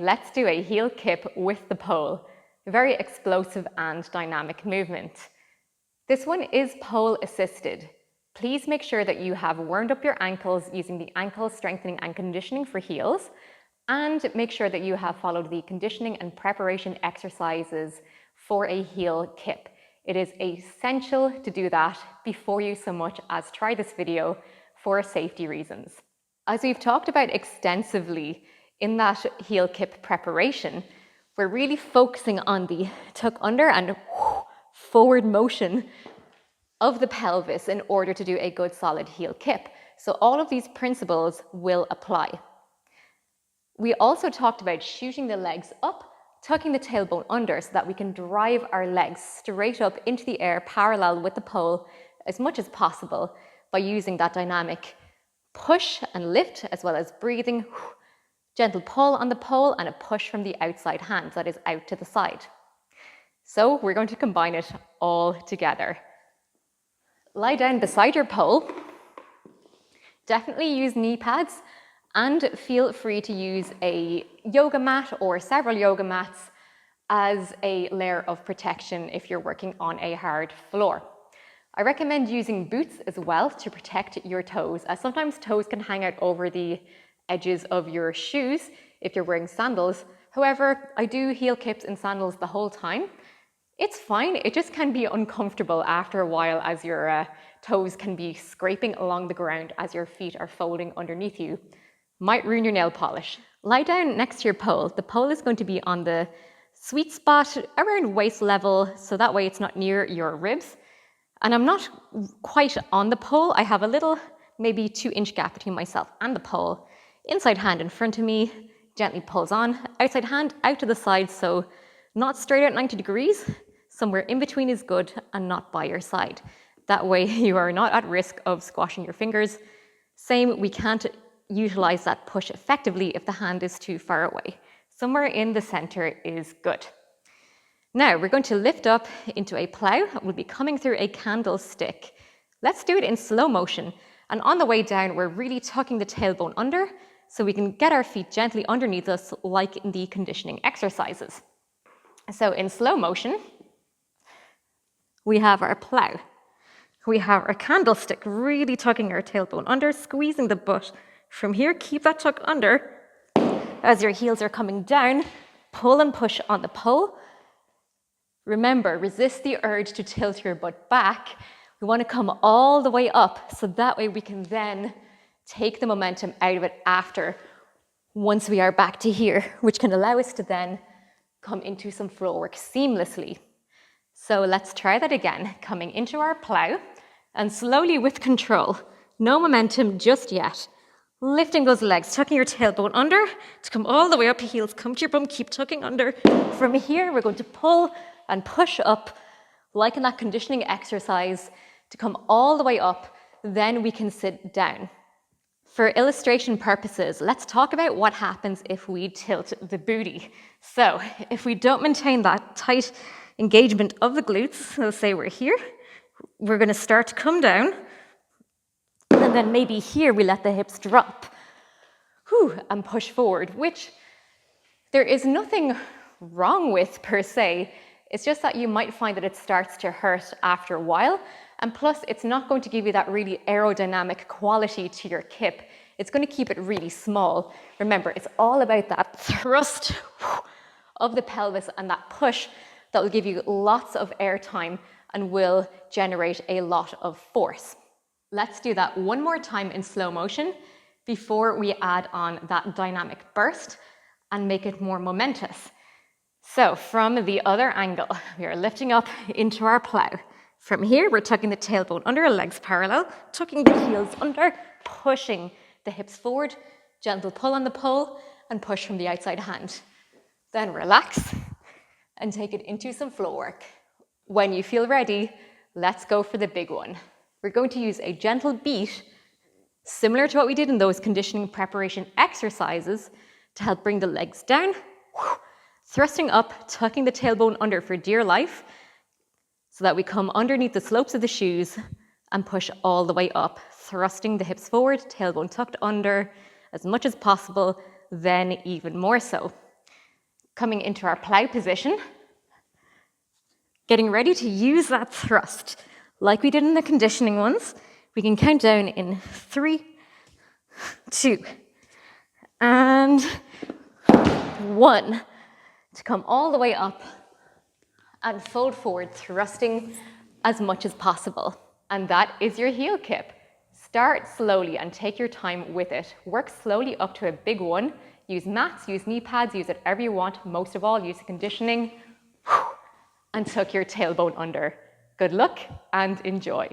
Let's do a heel kip with the pole. A very explosive and dynamic movement. This one is pole assisted. Please make sure that you have warmed up your ankles using the ankle strengthening and conditioning for heels, and make sure that you have followed the conditioning and preparation exercises for a heel kip. It is essential to do that before you so much as try this video for safety reasons. As we've talked about extensively in that heel kip preparation, we're really focusing on the tuck under and forward motion of the pelvis in order to do a good solid heel kip. So all of these principles will apply. We also talked about shooting the legs up, tucking the tailbone under so that we can drive our legs straight up into the air parallel with the pole as much as possible by using that dynamic push and lift, as well as breathing, gentle pull on the pole and a push from the outside hand that is out to the side. So we're going to combine it all together. Lie down beside your pole. Definitely use knee pads and feel free to use a yoga mat or several yoga mats as a layer of protection if you're working on a hard floor. I recommend using boots as well to protect your toes, as sometimes toes can hang out over the edges of your shoes if you're wearing sandals. However, I do heel kips in sandals the whole time. It's fine, it just can be uncomfortable after a while as your toes can be scraping along the ground as your feet are folding underneath you. Might ruin your nail polish. Lie down next to your pole. The pole is going to be on the sweet spot around waist level, so that way it's not near your ribs. And I'm not quite on the pole. I have a little, maybe 2-inch gap between myself and the pole. Inside hand in front of me, gently pulls on. Outside hand out to the side, so not straight out 90 degrees. Somewhere in between is good and not by your side. That way you are not at risk of squashing your fingers. Same, we can't utilize that push effectively if the hand is too far away. Somewhere in the center is good. Now we're going to lift up into a plow. We'll be coming through a candlestick. Let's do it in slow motion. And on the way down, we're really tucking the tailbone under so we can get our feet gently underneath us like in the conditioning exercises. So in slow motion, we have our plow. We have our candlestick, really tucking our tailbone under, squeezing the butt from here. Keep that tuck under. As your heels are coming down, pull and push on the pole. Remember, resist the urge to tilt your butt back. We want to come all the way up so that way we can then take the momentum out of it after, once we are back to here, which can allow us to then come into some floor work seamlessly. So let's try that again, coming into our plow and slowly with control, no momentum just yet, lifting those legs, tucking your tailbone under to come all the way up, heels come to your bum, keep tucking under. From here, we're going to pull and push up, like in that conditioning exercise, to come all the way up, then we can sit down. For illustration purposes, let's talk about what happens if we tilt the booty. So if we don't maintain that tight engagement of the glutes, so say we're here, we're going to start to come down, and then maybe here we let the hips drop and push forward, which there is nothing wrong with per se. It's just that you might find that it starts to hurt after a while. And plus, it's not going to give you that really aerodynamic quality to your kip. It's going to keep it really small. Remember, it's all about that thrust of the pelvis and that push that will give you lots of air time and will generate a lot of force. Let's do that one more time in slow motion before we add on that dynamic burst and make it more momentous. So from the other angle, we are lifting up into our plow. From here, we're tucking the tailbone under, legs parallel, tucking the heels under, pushing the hips forward, gentle pull on the pole, and push from the outside hand. Then relax and take it into some floor work. When you feel ready, let's go for the big one. We're going to use a gentle beat, similar to what we did in those conditioning preparation exercises, to help bring the legs down, thrusting up, tucking the tailbone under for dear life, so that we come underneath the slopes of the shoes and push all the way up, thrusting the hips forward, tailbone tucked under as much as possible, then even more so. Coming into our plow position, getting ready to use that thrust. Like we did in the conditioning ones, we can count down in 3, 2, and 1 to come all the way up and fold forward, thrusting as much as possible. And that is your heel kip. Start slowly and take your time with it. Work slowly up to a big one. Use mats, use knee pads, use whatever you want. Most of all, use the conditioning and tuck your tailbone under. Good luck and enjoy.